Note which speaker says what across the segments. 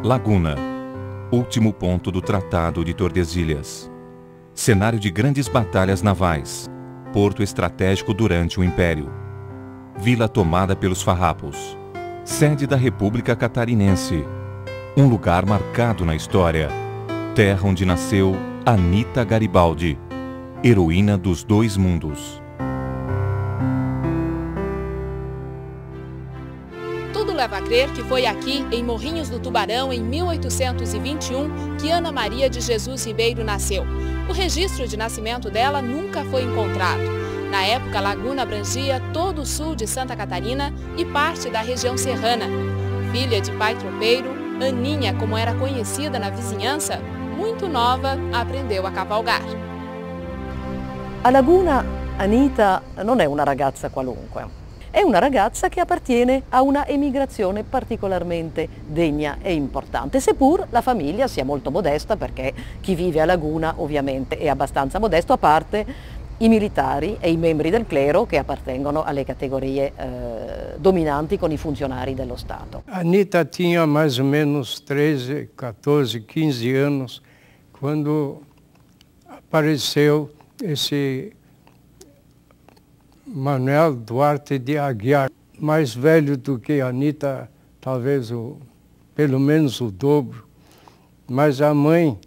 Speaker 1: Laguna, último ponto do Tratado de Tordesilhas. Cenário de grandes batalhas navais, porto estratégico durante o Império. Vila tomada pelos farrapos, sede da República Catarinense. Um lugar marcado na história. Terra onde nasceu Anita Garibaldi, heroína dos dois mundos.
Speaker 2: Tudo leva a crer que foi aqui, em Morrinhos do Tubarão, em 1821, que Ana Maria de Jesus Ribeiro nasceu. O registro de nascimento dela nunca foi encontrado. Na época, Laguna abrangia todo o sul de Santa Catarina e parte da região serrana. Filha de pai tropeiro, Aninha, como era conhecida na vizinhança, muito nova, aprendeu a cavalgar.
Speaker 3: A Laguna, Anita non è una ragazza qualunque. È una ragazza che appartiene a una emigrazione particolarmente degna e importante, seppur la famiglia sia molto modesta, perché chi vive a Laguna ovviamente è abbastanza modesto, a parte i militari e i membri del clero che appartengono alle categorie dominanti con i funzionari dello Stato.
Speaker 4: Anita tinha mais ou menos 13, 14, 15 anos quando apareceu esse Manuel Duarte de Aguiar, mais velho do que a Anita, talvez pelo menos o dobro, mas a mãe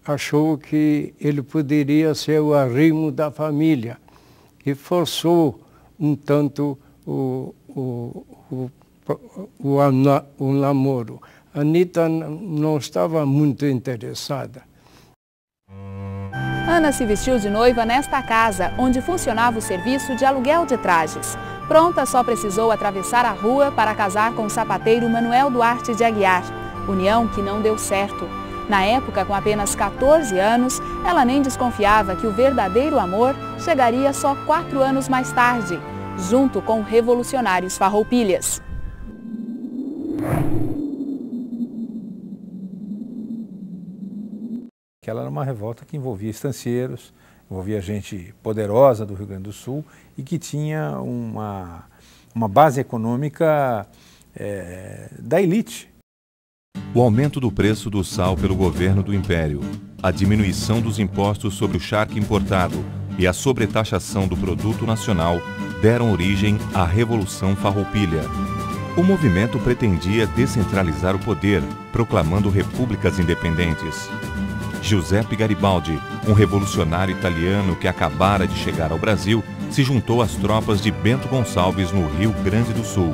Speaker 4: achou que ele poderia ser o arrimo da família e forçou um tanto o namoro. A Anita não estava muito interessada.
Speaker 2: Ana se vestiu de noiva nesta casa, onde funcionava o serviço de aluguel de trajes. Pronta, só precisou atravessar a rua para casar com o sapateiro Manuel Duarte de Aguiar, união que não deu certo. Na época, com apenas 14 anos, ela nem desconfiava que o verdadeiro amor chegaria só 4 anos mais tarde, junto com revolucionários farroupilhas.
Speaker 5: Ela era uma revolta que envolvia estancieiros, envolvia gente poderosa do Rio Grande do Sul e que tinha uma base econômica da elite.
Speaker 1: O aumento do preço do sal pelo governo do Império, a diminuição dos impostos sobre o charque importado e a sobretaxação do produto nacional deram origem à Revolução Farroupilha. O movimento pretendia descentralizar o poder, proclamando repúblicas independentes. Giuseppe Garibaldi, um revolucionário italiano que acabara de chegar ao Brasil, se juntou às tropas de Bento Gonçalves no Rio Grande do Sul.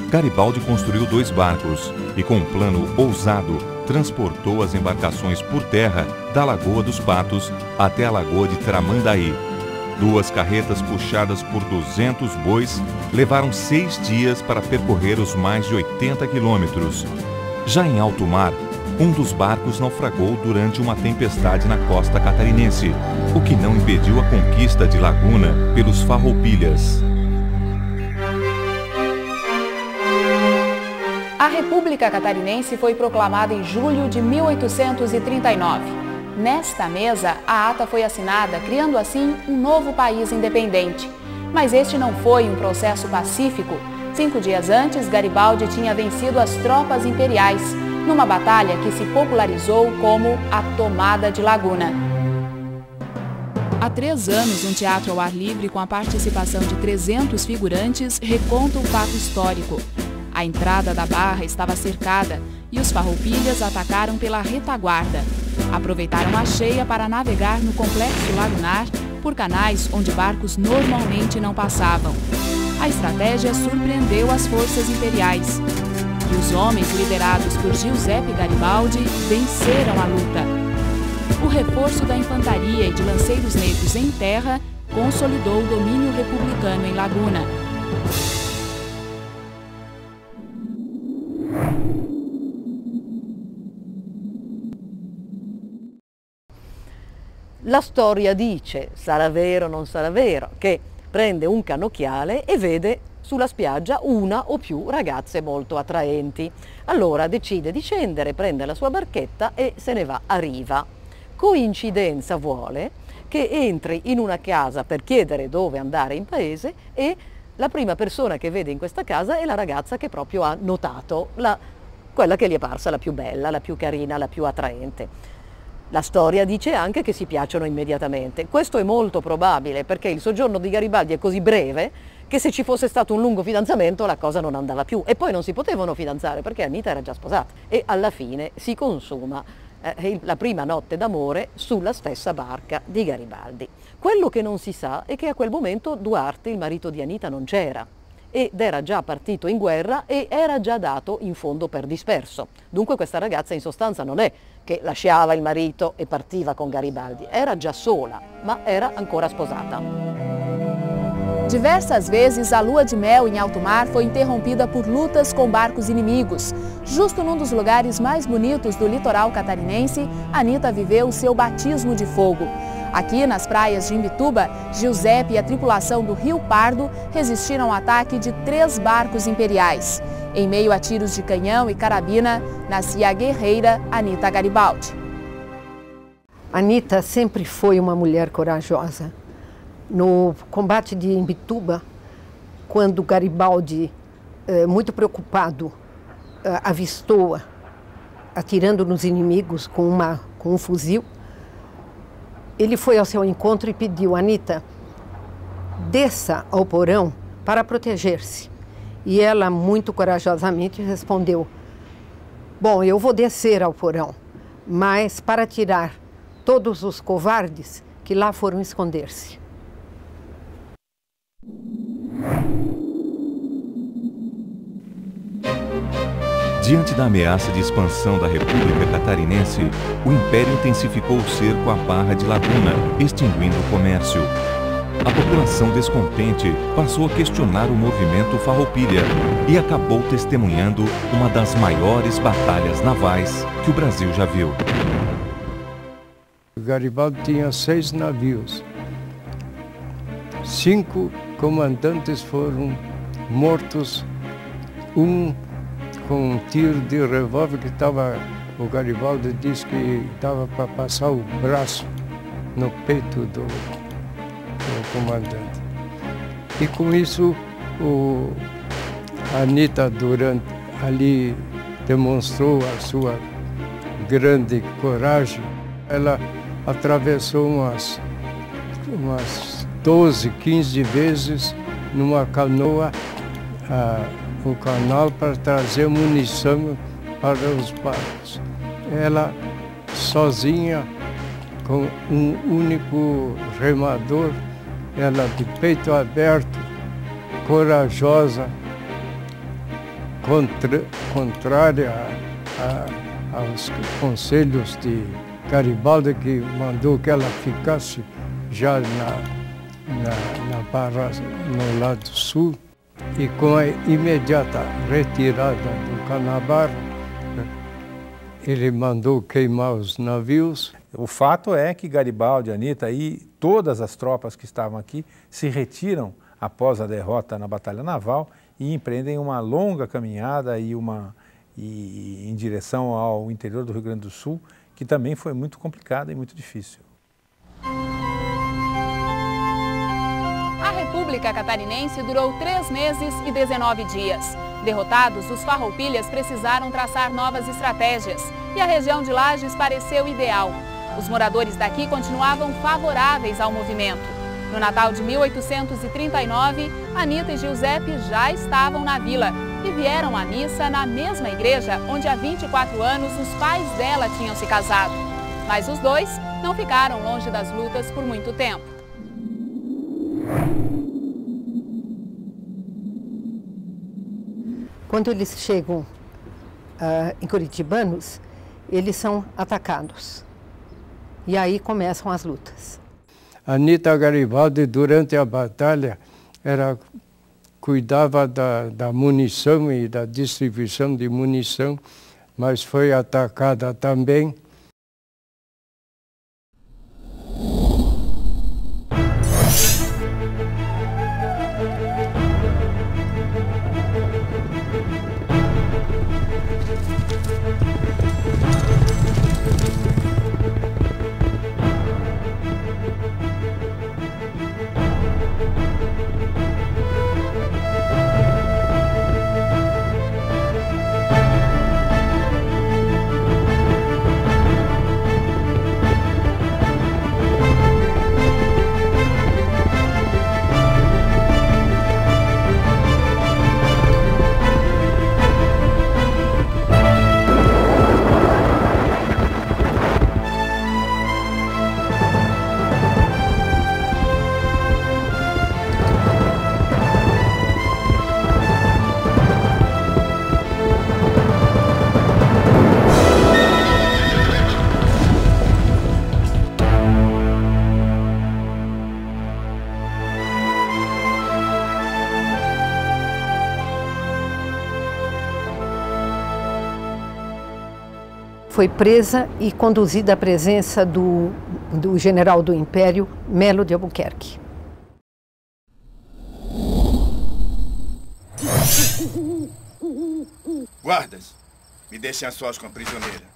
Speaker 1: Garibaldi construiu 2 barcos e, com um plano ousado, transportou as embarcações por terra da Lagoa dos Patos até a Lagoa de Tramandaí. 2 carretas puxadas por 200 bois levaram 6 dias para percorrer os mais de 80 quilômetros. Já em alto mar, um dos barcos naufragou durante uma tempestade na costa catarinense, o que não impediu a conquista de Laguna pelos farroupilhas.
Speaker 2: A República Catarinense foi proclamada em julho de 1839. Nesta mesa, a ata foi assinada, criando assim um novo país independente. Mas este não foi um processo pacífico. 5 dias antes, Garibaldi tinha vencido as tropas imperiais, numa batalha que se popularizou como a Tomada de Laguna. Há 3 anos, um teatro ao ar livre com a participação de 300 figurantes reconta o fato histórico. A entrada da barra estava cercada e os farroupilhas atacaram pela retaguarda. Aproveitaram a cheia para navegar no complexo lagunar por canais onde barcos normalmente não passavam. A estratégia surpreendeu as forças imperiais. E os homens liderados por Giuseppe Garibaldi venceram a luta. O reforço da infantaria e de lanceiros negros em terra consolidou o domínio republicano em Laguna.
Speaker 3: La storia dice, sarà vero o non sarà vero, che prende un cannocchiale e vede sulla spiaggia una o più ragazze molto attraenti. Allora decide di scendere, prende la sua barchetta e se ne va a riva. Coincidenza vuole che entri in una casa per chiedere dove andare in paese e la prima persona che vede in questa casa è la ragazza che proprio ha notato la quella che gli è parsa la più bella, la più carina, la più attraente. La storia dice anche che si piacciono immediatamente. Questo è molto probabile perché il soggiorno di Garibaldi è così breve che se ci fosse stato un lungo fidanzamento la cosa non andava più, e poi non si potevano fidanzare perché Anita era già sposata, e alla fine si consuma la prima notte d'amore sulla stessa barca di Garibaldi. Quello che non si sa è che a quel momento Duarte, il marito di Anita, non c'era ed era già partito in guerra e era già dato in fondo per disperso. Dunque questa ragazza in sostanza non è che lasciava il marito e partiva con Garibaldi, era già sola, ma era ancora sposata.
Speaker 2: Diversas vezes, a lua de mel em alto mar foi interrompida por lutas com barcos inimigos. Justo num dos lugares mais bonitos do litoral catarinense, Anita viveu seu batismo de fogo. Aqui, nas praias de Imbituba, Giuseppe e a tripulação do Rio Pardo resistiram ao ataque de 3 barcos imperiais. Em meio a tiros de canhão e carabina, nascia a guerreira Anita Garibaldi.
Speaker 6: Anita sempre foi uma mulher corajosa. No combate de Imbituba, quando Garibaldi, muito preocupado, avistou-a atirando nos inimigos com um fuzil, ele foi ao seu encontro e pediu: Anita, desça ao porão para proteger-se. E ela, muito corajosamente, respondeu: bom, eu vou descer ao porão, mas para tirar todos os covardes que lá foram esconder-se.
Speaker 1: Diante da ameaça de expansão da República Catarinense, o Império intensificou o cerco à Barra de Laguna, extinguindo o comércio. A população descontente passou a questionar o movimento Farroupilha e acabou testemunhando uma das maiores batalhas navais que o Brasil já viu.
Speaker 4: Garibaldi tinha 6 navios. 5 comandantes foram mortos, um com um tiro de revólver que estava, o Garibaldi disse que estava para passar o braço no peito do comandante. E com isso, a Anita ali demonstrou a sua grande coragem. Ela atravessou umas 12, 15 vezes numa canoa o canal para trazer munição para os barcos. Ela sozinha, com um único remador, ela de peito aberto, corajosa, contrária aos conselhos de Garibaldi, que mandou que ela ficasse já na barra no lado sul. E com a imediata retirada do Canabar, ele mandou queimar os navios.
Speaker 5: O fato é que Garibaldi, Anita e todas as tropas que estavam aqui se retiram após a derrota na Batalha Naval e empreendem uma longa caminhada em direção ao interior do Rio Grande do Sul, que também foi muito complicada e muito difícil.
Speaker 2: A República Catarinense durou 3 meses e 19 dias. Derrotados, os farroupilhas precisaram traçar novas estratégias e a região de Lages pareceu ideal. Os moradores daqui continuavam favoráveis ao movimento. No Natal de 1839, Anita e Giuseppe já estavam na vila e vieram à missa na mesma igreja onde há 24 anos os pais dela tinham se casado. Mas os dois não ficaram longe das lutas por muito tempo.
Speaker 6: Quando eles chegam em Curitibanos, eles são atacados. E aí começam as lutas.
Speaker 4: Anita Garibaldi, durante a batalha, cuidava da munição e da distribuição de munição, mas foi atacada também.
Speaker 6: foi presa e conduzida à presença do general do Império, Melo de Albuquerque.
Speaker 7: Guardas, me deixem a sós com a prisioneira.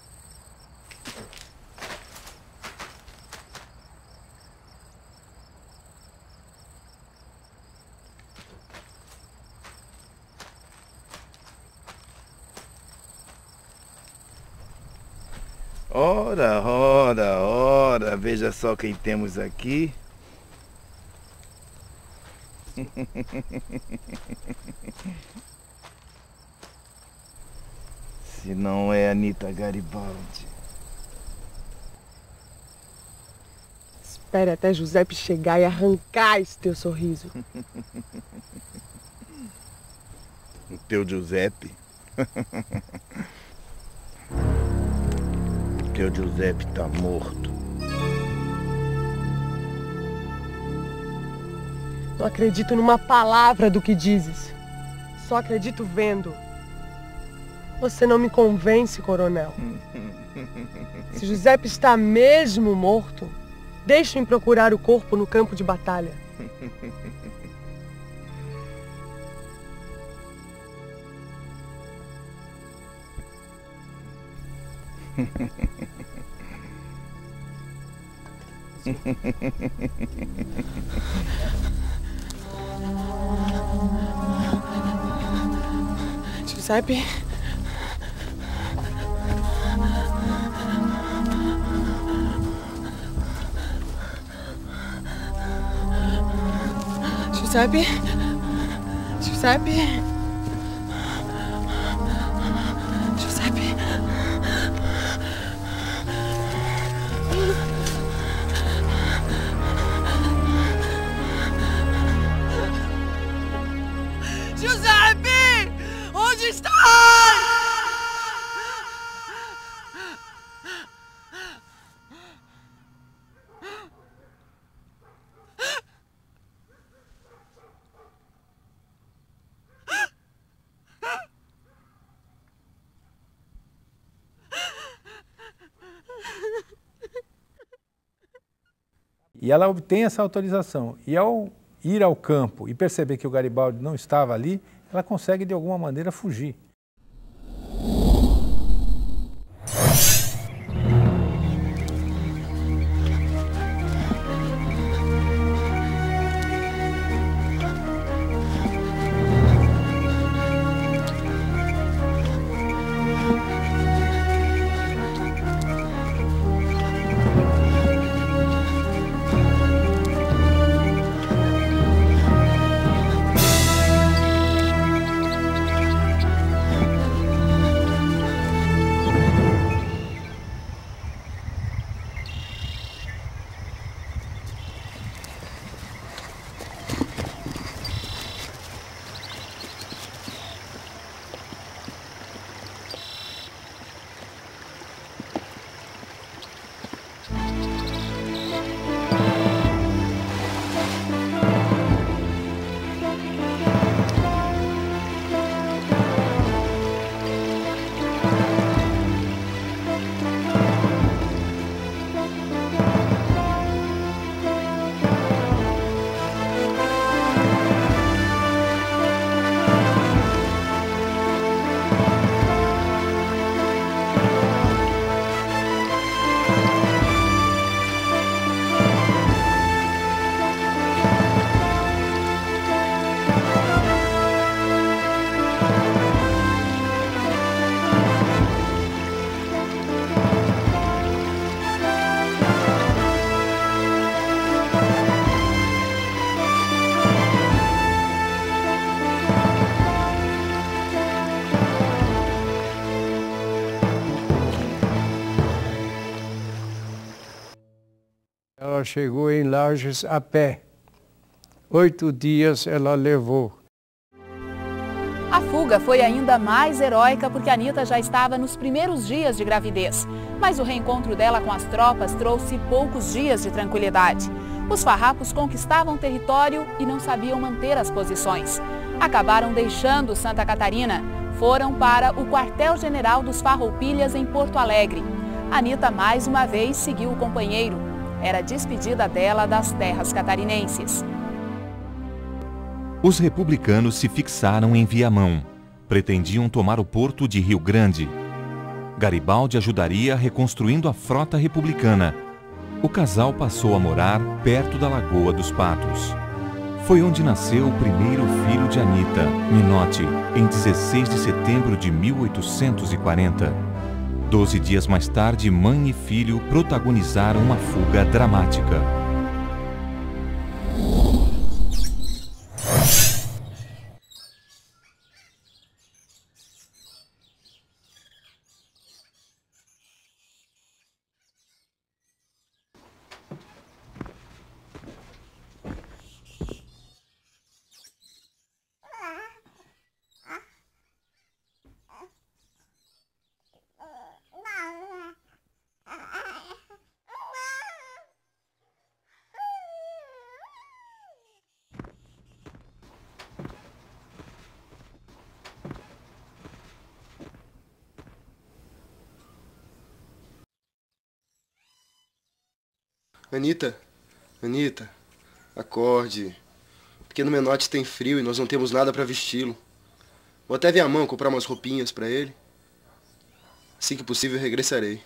Speaker 7: Ora, ora, ora, veja só quem temos aqui. Se não é Anita Garibaldi.
Speaker 8: Espere até Giuseppe chegar e arrancar esse teu sorriso.
Speaker 7: O teu Giuseppe? O teu Giuseppe tá morto.
Speaker 8: Não acredito numa palavra do que dizes. Só acredito vendo. Você não me convence, coronel. Se Giuseppe está mesmo morto, deixem procurar o corpo no campo de batalha. Giuseppe? Giuseppe? Giuseppe? Giuseppe? Giuseppe! Onde estás?
Speaker 5: E ela obtém essa autorização. E ao ir ao campo e perceber que o Garibaldi não estava ali, ela consegue de alguma maneira fugir.
Speaker 4: Ela chegou em Lages a pé. 8 dias ela levou.
Speaker 2: A fuga foi ainda mais heróica porque Anita já estava nos primeiros dias de gravidez. Mas o reencontro dela com as tropas trouxe poucos dias de tranquilidade. Os farrapos conquistavam território e não sabiam manter as posições. Acabaram deixando Santa Catarina. Foram para o quartel-general dos Farroupilhas em Porto Alegre. Anita mais uma vez seguiu o companheiro. Era a despedida dela das terras catarinenses.
Speaker 1: Os republicanos se fixaram em Viamão. Pretendiam tomar o porto de Rio Grande. Garibaldi ajudaria reconstruindo a frota republicana. O casal passou a morar perto da Lagoa dos Patos. Foi onde nasceu o primeiro filho de Anita, Minotti, em 16 de setembro de 1840. 12 dias mais tarde, mãe e filho protagonizaram uma fuga dramática.
Speaker 9: Anita, acorde. O pequeno Menotti tem frio e nós não temos nada para vesti-lo. Vou até Viamão comprar umas roupinhas para ele. Assim que possível, regressarei.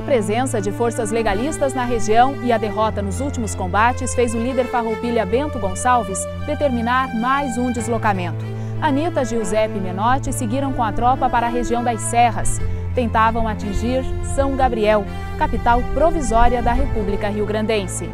Speaker 2: A presença de forças legalistas na região e a derrota nos últimos combates fez o líder farroupilha Bento Gonçalves determinar mais um deslocamento. Anita, Giuseppe e Menotti seguiram com a tropa para a região das Serras. Tentavam atingir São Gabriel, capital provisória da República Rio-Grandense.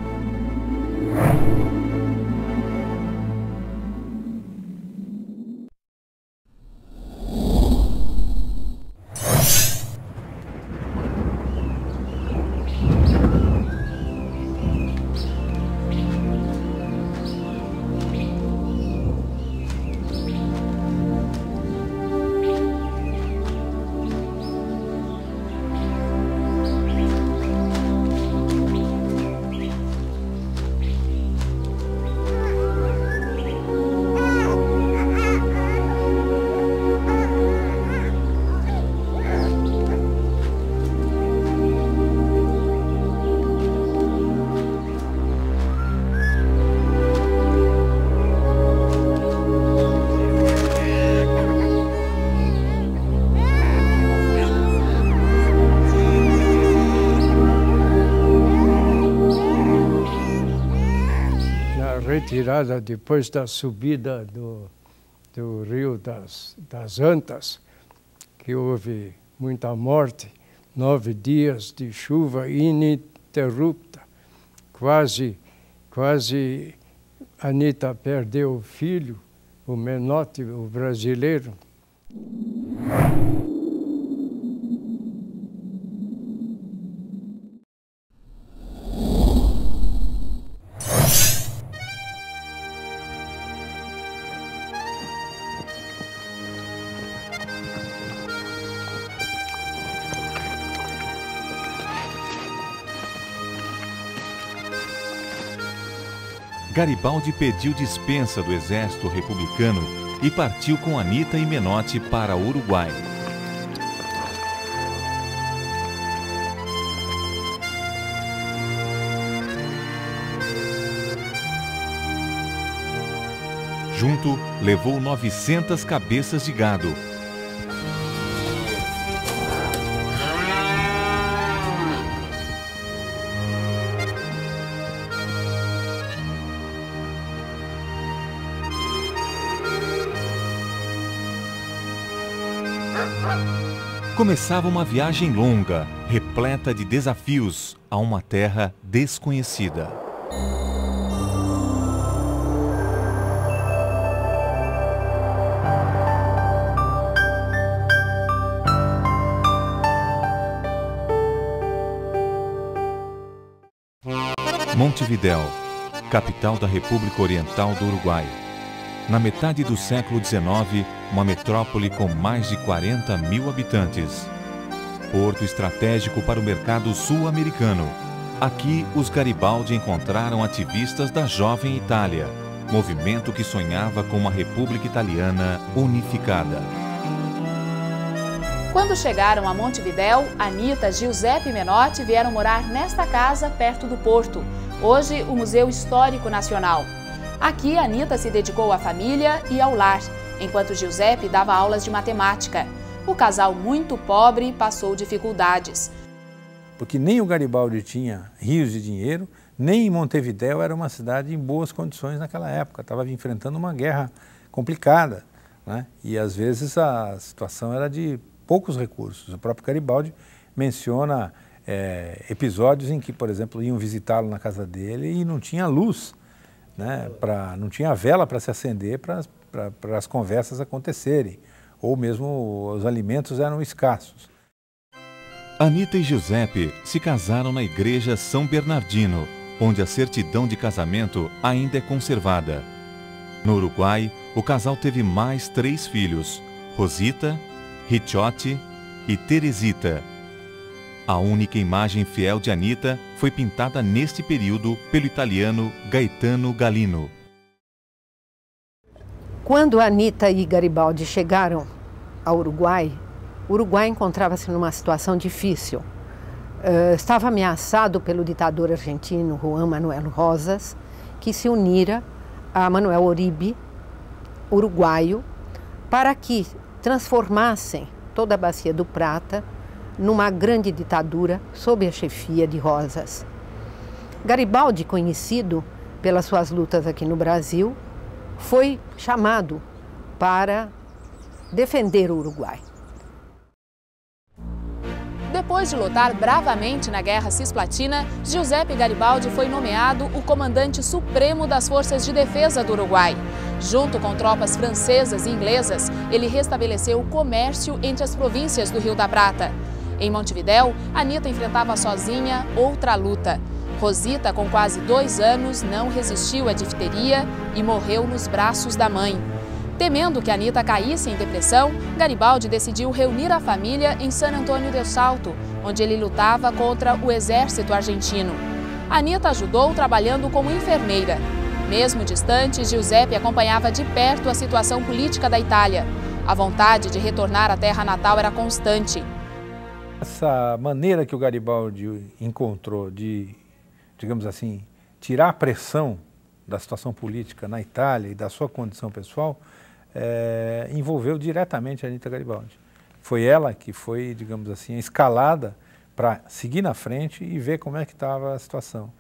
Speaker 4: tirada depois da subida do Rio das Antas, que houve muita morte, 9 dias de chuva ininterrupta. Quase Anita perdeu o filho, o Menotti, o brasileiro.
Speaker 1: Garibaldi pediu dispensa do exército republicano e partiu com Anita e Menotti para o Uruguai. Junto, levou 900 cabeças de gado. Começava uma viagem longa, repleta de desafios, a uma terra desconhecida. Montevidéu, capital da República Oriental do Uruguai. Na metade do século XIX, uma metrópole com mais de 40 mil habitantes. Porto estratégico para o mercado sul-americano. Aqui, os Garibaldi encontraram ativistas da Jovem Itália, movimento que sonhava com uma República Italiana unificada.
Speaker 2: Quando chegaram a Montevidéu, Anita, Giuseppe e Menotti vieram morar nesta casa perto do porto, hoje o Museu Histórico Nacional. Aqui, Anita se dedicou à família e ao lar, enquanto Giuseppe dava aulas de matemática. O casal muito pobre passou dificuldades.
Speaker 5: Porque nem o Garibaldi tinha rios de dinheiro, nem em Montevidéu era uma cidade em boas condições naquela época. Estava enfrentando uma guerra complicada, né? E às vezes a situação era de poucos recursos. O próprio Garibaldi menciona episódios em que, por exemplo, iam visitá-lo na casa dele e não tinha luz, né? Não tinha vela para se acender para as conversas acontecerem, ou mesmo os alimentos eram escassos.
Speaker 1: Anita e Giuseppe se casaram na igreja São Bernardino, onde a certidão de casamento ainda é conservada. No Uruguai, o casal teve mais 3 filhos, Rosita, Ricciotti e Teresita. A única imagem fiel de Anita foi pintada neste período pelo italiano Gaetano Gallino.
Speaker 6: Quando Anita e Garibaldi chegaram ao Uruguai, o Uruguai encontrava-se numa situação difícil. Estava ameaçado pelo ditador argentino Juan Manuel Rosas, que se unira a Manuel Oribe, uruguaio, para que transformassem toda a Bacia do Prata numa grande ditadura sob a chefia de Rosas. Garibaldi, conhecido pelas suas lutas aqui no Brasil, foi chamado para defender o Uruguai.
Speaker 2: Depois de lutar bravamente na Guerra Cisplatina, Giuseppe Garibaldi foi nomeado o comandante supremo das Forças de Defesa do Uruguai. Junto com tropas francesas e inglesas, ele restabeleceu o comércio entre as províncias do Rio da Prata. Em Montevidéu, Anita enfrentava sozinha outra luta. Rosita, com quase 2 anos, não resistiu à difteria e morreu nos braços da mãe. Temendo que Anita caísse em depressão, Garibaldi decidiu reunir a família em San Antônio del Salto, onde ele lutava contra o exército argentino. Anita ajudou trabalhando como enfermeira. Mesmo distante, Giuseppe acompanhava de perto a situação política da Itália. A vontade de retornar à terra natal era constante.
Speaker 5: Essa maneira que o Garibaldi encontrou de, digamos assim, tirar a pressão da situação política na Itália e da sua condição pessoal, envolveu diretamente a Anita Garibaldi. Foi ela que foi, digamos assim, escalada para seguir na frente e ver como é que estava a situação.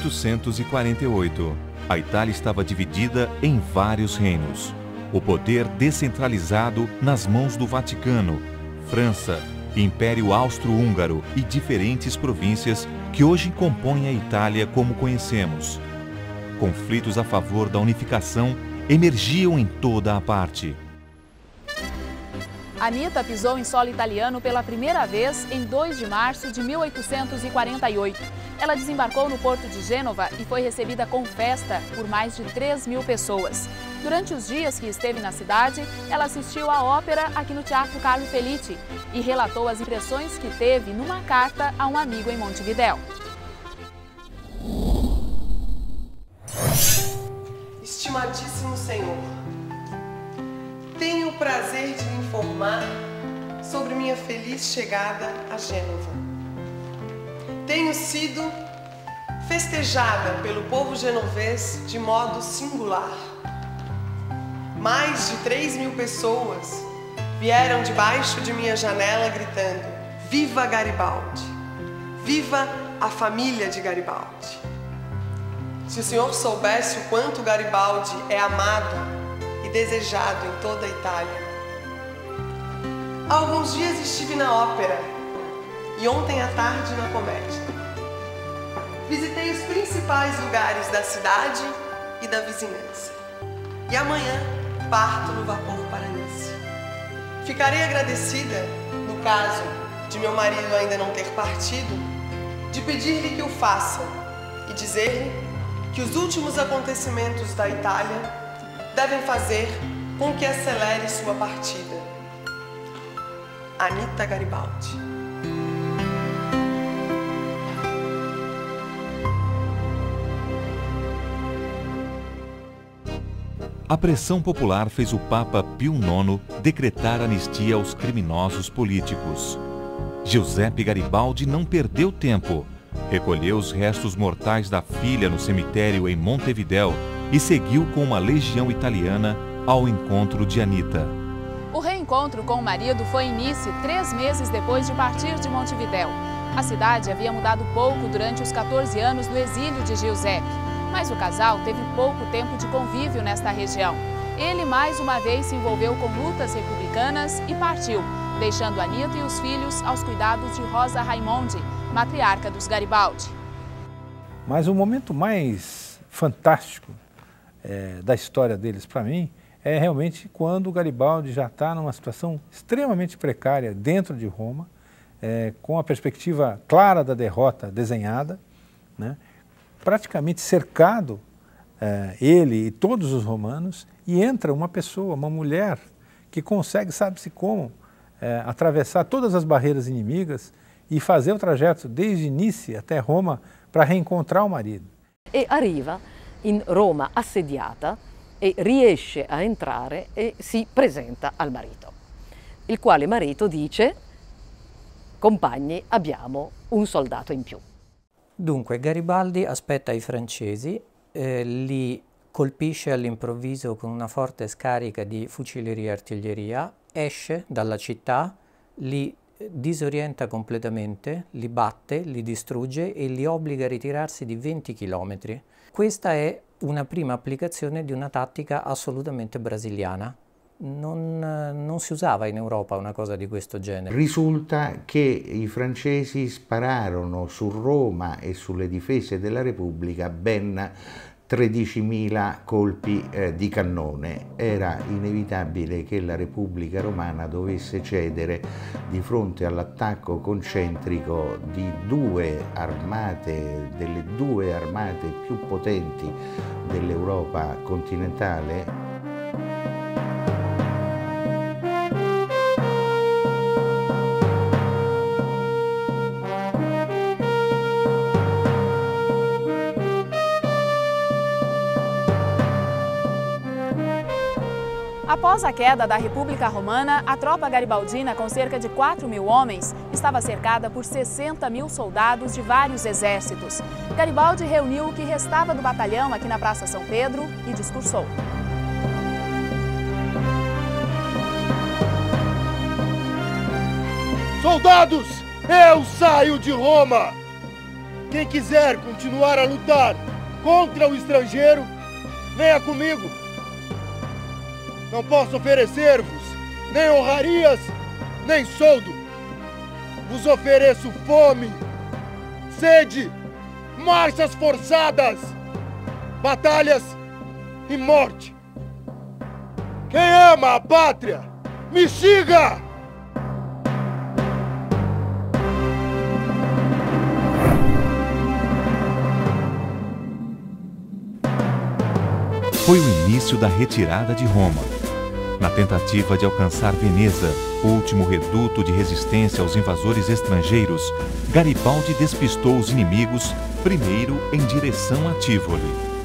Speaker 1: 1848. A Itália estava dividida em vários reinos. O poder descentralizado nas mãos do Vaticano, França, Império Austro-Húngaro e diferentes províncias que hoje compõem a Itália como conhecemos. Conflitos a favor da unificação emergiam em toda a parte.
Speaker 2: Anita pisou em solo italiano pela primeira vez em 2 de março de 1848. Ela desembarcou no porto de Gênova e foi recebida com festa por mais de 3.000 pessoas. Durante os dias que esteve na cidade, ela assistiu à ópera aqui no Teatro Carlo Felice e relatou as impressões que teve numa carta a um amigo em Montevidéu.
Speaker 8: Estimadíssimo Senhor, tenho o prazer de lhe informar sobre minha feliz chegada a Gênova. Tenho sido festejada pelo povo genovês de modo singular. Mais de 3.000 pessoas vieram debaixo de minha janela gritando: Viva Garibaldi! Viva a família de Garibaldi! Se o senhor soubesse o quanto Garibaldi é amado e desejado em toda a Itália. Há alguns dias estive na ópera e ontem à tarde na comédia. Visitei os principais lugares da cidade e da vizinhança. E amanhã parto no vapor para Nice. Ficarei agradecida, no caso de meu marido ainda não ter partido, de pedir-lhe que o faça e dizer-lhe que os últimos acontecimentos da Itália devem fazer com que acelere sua partida. Anita Garibaldi.
Speaker 1: A pressão popular fez o Papa Pio IX decretar anistia aos criminosos políticos. Giuseppe Garibaldi não perdeu tempo. Recolheu os restos mortais da filha no cemitério em Montevidéu e seguiu com uma legião italiana ao encontro de Anita.
Speaker 2: O reencontro com o marido foi em Nice 3 meses depois de partir de Montevidéu. A cidade havia mudado pouco durante os 14 anos do exílio de Giuseppe, mas o casal teve pouco tempo de convívio nesta região. Ele mais uma vez se envolveu com lutas republicanas e partiu, deixando Anita e os filhos aos cuidados de Rosa Raimondi, matriarca dos Garibaldi.
Speaker 5: Mas o momento mais fantástico da história deles para mim é realmente quando o Garibaldi já está numa situação extremamente precária dentro de Roma, com a perspectiva clara da derrota desenhada, né? Praticamente cercado, ele e todos os romanos, e entra uma pessoa, uma mulher, que consegue, sabe-se como, atravessar todas as barreiras inimigas e fazer o trajeto desde Nice até Roma para reencontrar o marido.
Speaker 3: E arriva in Roma assediata e riesce a entrare e si presenta al marito, il quale marito dice: compagni, abbiamo un soldato in più.
Speaker 10: Dunque Garibaldi aspetta i francesi, li colpisce all'improvviso con una forte scarica di fucileria e artiglieria, esce dalla città, li disorienta completamente, li batte, li distrugge e li obbliga a ritirarsi di 20 chilometri. Questa è una prima applicazione di una tattica assolutamente brasiliana. Non si usava in Europa una cosa di questo genere.
Speaker 11: Risulta che i francesi spararono su Roma e sulle difese della Repubblica ben 13.000 colpi di cannone. Era inevitabile che la Repubblica Romana dovesse cedere di fronte all'attacco concentrico di delle due armate più potenti dell'Europa continentale.
Speaker 2: Após a queda da República Romana, a tropa garibaldina, com cerca de 4.000 homens, estava cercada por 60.000 soldados de vários exércitos. Garibaldi reuniu o que restava do batalhão aqui na Praça São Pedro e discursou.
Speaker 12: Soldados, eu saio de Roma! Quem quiser continuar a lutar contra o estrangeiro, venha comigo. Não posso oferecer-vos nem honrarias, nem soldo. Vos ofereço fome, sede, marchas forçadas, batalhas e morte. Quem ama a pátria, me siga!
Speaker 1: Foi o início da retirada de Roma. Na tentativa de alcançar Veneza, o último reduto de resistência aos invasores estrangeiros, Garibaldi despistou os inimigos, primeiro em direção a Tivoli.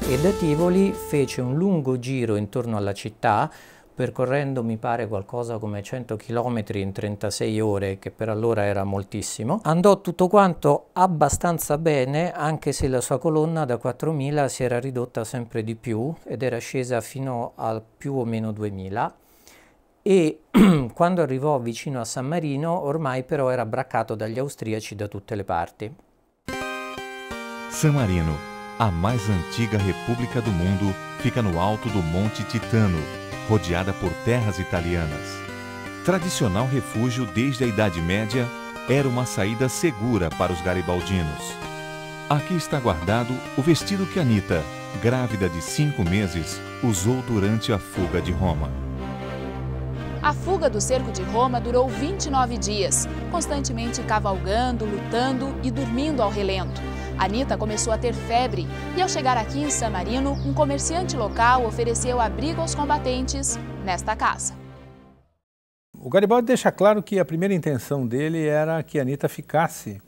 Speaker 10: E da Tivoli fece un lungo giro intorno alla città, percorrendo mi pare qualcosa come 100 km in 36 ore, che per allora era moltissimo. Andò tutto quanto abbastanza bene, anche se la sua colonna da 4.000 si era ridotta sempre di più ed era scesa fino a più o meno 2.000. E quando arrivò vicino a San Marino, ormai però era braccato dagli austriaci da tutte le parti.
Speaker 1: San Marino, a mais antiga república do mundo, fica no alto do Monte Titano, rodeada por terras italianas. Tradicional refúgio desde a Idade Média, era uma saída segura para os garibaldinos. Aqui está guardado o vestido que Anita, grávida de 5 meses, usou durante a fuga de Roma.
Speaker 2: A fuga do cerco de Roma durou 29 dias, constantemente cavalgando, lutando e dormindo ao relento. Anita começou a ter febre e, ao chegar aqui em San Marino, um comerciante local ofereceu abrigo aos combatentes nesta casa.
Speaker 5: O Garibaldi deixa claro que a primeira intenção dele era que Anita ficasse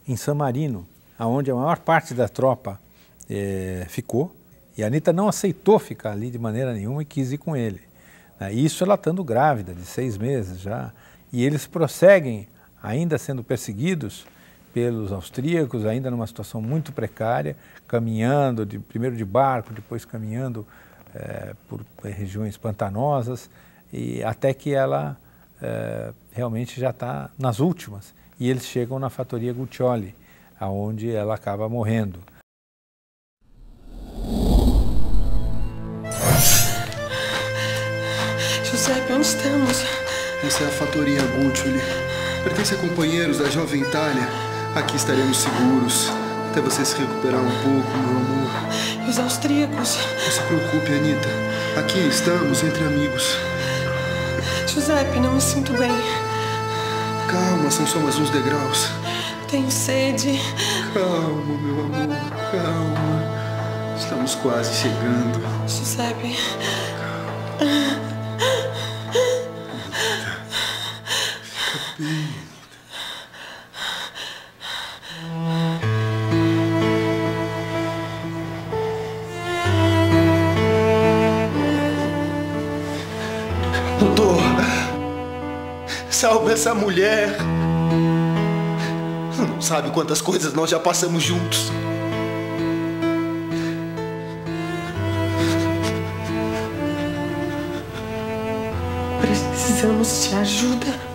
Speaker 5: em San Marino, onde a maior parte da tropa ficou, e a Anita não aceitou ficar ali de maneira nenhuma e quis ir com ele. Isso ela estando grávida, de 6 meses já, e eles prosseguem, ainda sendo perseguidos pelos austríacos, ainda numa situação muito precária, caminhando, primeiro de barco, depois caminhando por regiões pantanosas, e até que ela realmente já está nas últimas. E eles chegam na Fattoria Guccioli, onde ela acaba morrendo.
Speaker 8: Giuseppe, onde estamos?
Speaker 9: Essa é a Fattoria Guccioli. Pertence a companheiros da Jovem Itália. Aqui estaremos seguros, até você se recuperar um pouco, meu amor.
Speaker 8: E os austríacos?
Speaker 9: Não se preocupe, Anita. Aqui estamos, entre amigos.
Speaker 8: Giuseppe, não me sinto bem.
Speaker 9: Calma, são só mais uns degraus.
Speaker 8: Tenho sede.
Speaker 9: Calma, meu amor, calma. Estamos quase chegando.
Speaker 8: Giuseppe.
Speaker 9: Fica bem. Doutor, salve essa mulher. Não sabe quantas coisas nós já passamos juntos.
Speaker 8: Precisamos de ajuda.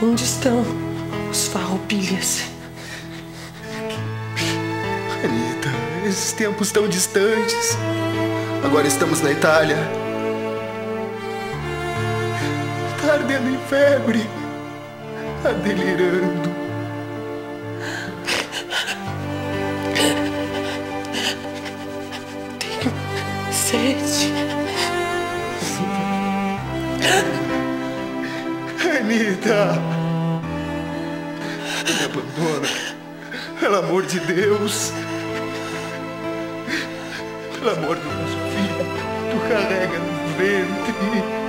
Speaker 8: Onde estão os farroupilhas?
Speaker 9: Anita, esses tempos tão distantes. Agora estamos na Itália. Tá ardendo em febre. Tá delirando.
Speaker 8: Tenho sede.
Speaker 9: Anita! Não me abandona. Pelo amor de Deus. Pelo amor do nosso filho. Tu carrega no ventre.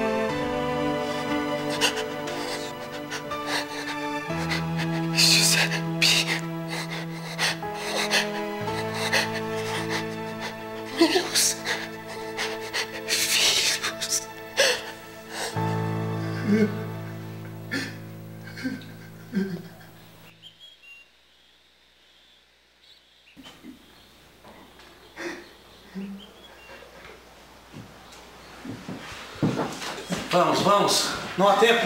Speaker 8: Meus filhos.
Speaker 13: Vamos, vamos. Não há tempo.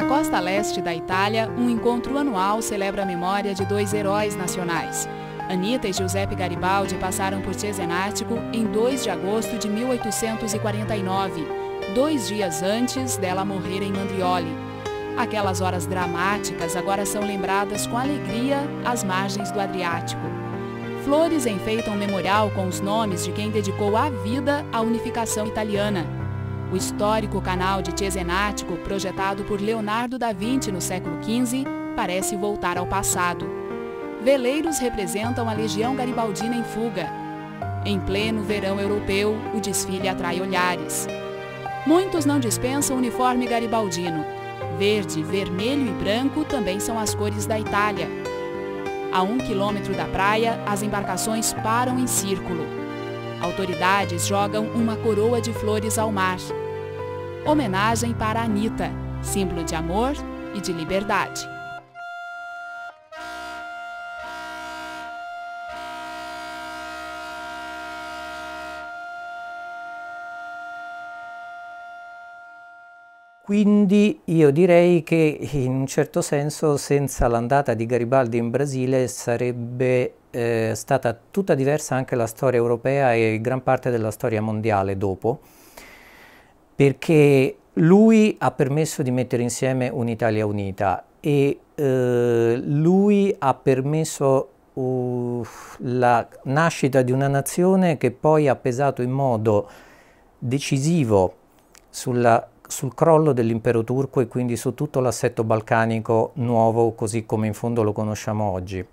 Speaker 2: costa leste da Itália, um encontro anual celebra a memória de dois heróis nacionais. Anita e Giuseppe Garibaldi passaram por Cesenatico em 2 de agosto de 1849, 2 dias antes dela morrer em Mandrioli. Aquelas horas dramáticas agora são lembradas com alegria às margens do Adriático. Flores enfeitam o memorial com os nomes de quem dedicou a vida à unificação italiana. O histórico canal de Cesenatico, projetado por Leonardo da Vinci no século XV, parece voltar ao passado. Veleiros representam a Legião Garibaldina em fuga. Em pleno verão europeu, o desfile atrai olhares. Muitos não dispensam o uniforme garibaldino. Verde, vermelho e branco também são as cores da Itália. A 1 quilômetro da praia, as embarcações param em círculo. Autoridades jogam uma coroa de flores ao mar. Homenagem para Anita, símbolo de amor e de liberdade.
Speaker 10: Quindi io direi che in un certo senso senza l'andata di Garibaldi in Brasile sarebbe stata tutta diversa anche la storia europea e gran parte della storia mondiale dopo, perché lui ha permesso di mettere insieme un'Italia unita e lui ha permesso la nascita di una nazione che poi ha pesato in modo decisivo sul crollo dell'impero turco e quindi su tutto l'assetto balcanico nuovo, così come in fondo lo conosciamo oggi,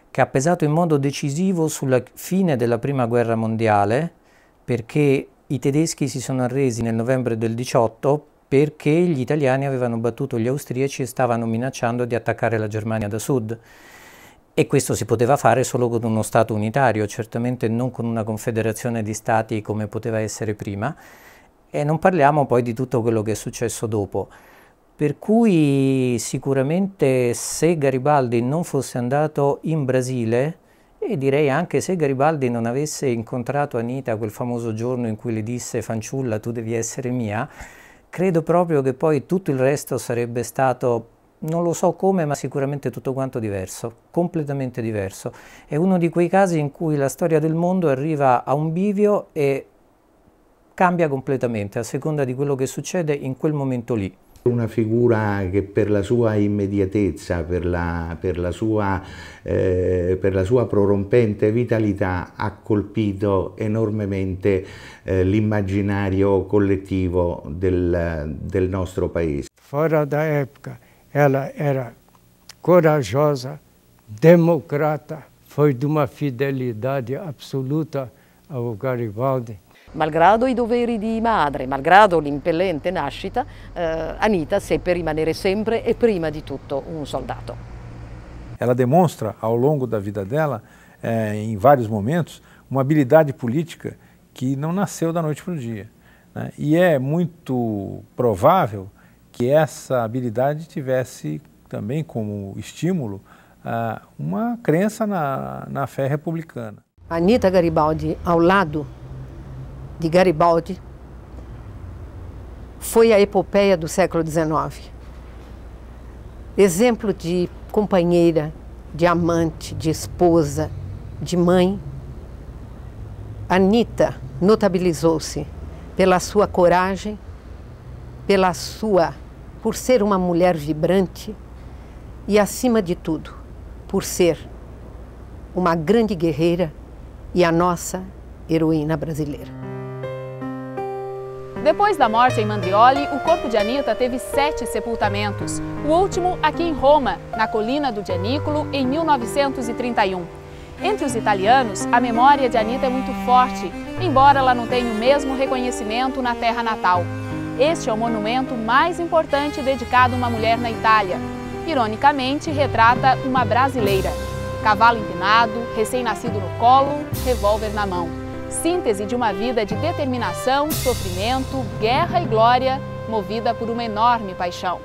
Speaker 10: che ha pesato in modo decisivo sulla fine della Prima Guerra Mondiale, perché i tedeschi si sono arresi nel novembre del 18 perché gli italiani avevano battuto gli austriaci e stavano minacciando di attaccare la Germania da sud. E questo si poteva fare solo con uno Stato unitario, certamente non con una confederazione di Stati come poteva essere prima. E non parliamo poi di tutto quello che è successo dopo. Per cui sicuramente se Garibaldi non fosse andato in Brasile, e direi anche se Garibaldi non avesse incontrato Anita quel famoso giorno in cui le disse «Fanciulla, tu devi essere mia», credo proprio che poi tutto il resto sarebbe stato, non lo so come, ma sicuramente tutto quanto diverso, completamente diverso. È uno di quei casi in cui la storia del mondo arriva a un bivio e cambia completamente a seconda di quello che succede in quel momento lì.
Speaker 11: Una figura che per la sua immediatezza, per la sua prorompente vitalità ha colpito enormemente l'immaginario collettivo del nostro paese.
Speaker 4: Fora da época, ela era corajosa, democrata, foi de uma fidelidade absoluta ao Garibaldi.
Speaker 3: Malgrado i doveri di madre, malgrado l'impellente nascita, Anita seppe rimanere sempre e prima di tutto un soldato.
Speaker 5: Ela demonstra ao longo da vida dela, em vários momentos, uma habilidade política que não nasceu da noite para o dia, né? E é muito provável que essa habilidade tivesse também como estímulo uma crença na fé republicana.
Speaker 6: Anita Garibaldi, ao lado de Garibaldi, foi a epopeia do século XIX. Exemplo de companheira, de amante, de esposa, de mãe. Anita notabilizou-se pela sua coragem, por ser uma mulher vibrante e, acima de tudo, por ser uma grande guerreira e a nossa heroína brasileira.
Speaker 2: Depois da morte em Mandrioli, o corpo de Anita teve 7 sepultamentos, o último aqui em Roma, na colina do Gianicolo, em 1931. Entre os italianos, a memória de Anita é muito forte, embora ela não tenha o mesmo reconhecimento na terra natal. Este é o monumento mais importante dedicado a uma mulher na Itália. Ironicamente, retrata uma brasileira. Cavalo empinado, recém-nascido no colo, revólver na mão. Síntese de uma vida de determinação, sofrimento, guerra e glória, movida por uma enorme paixão.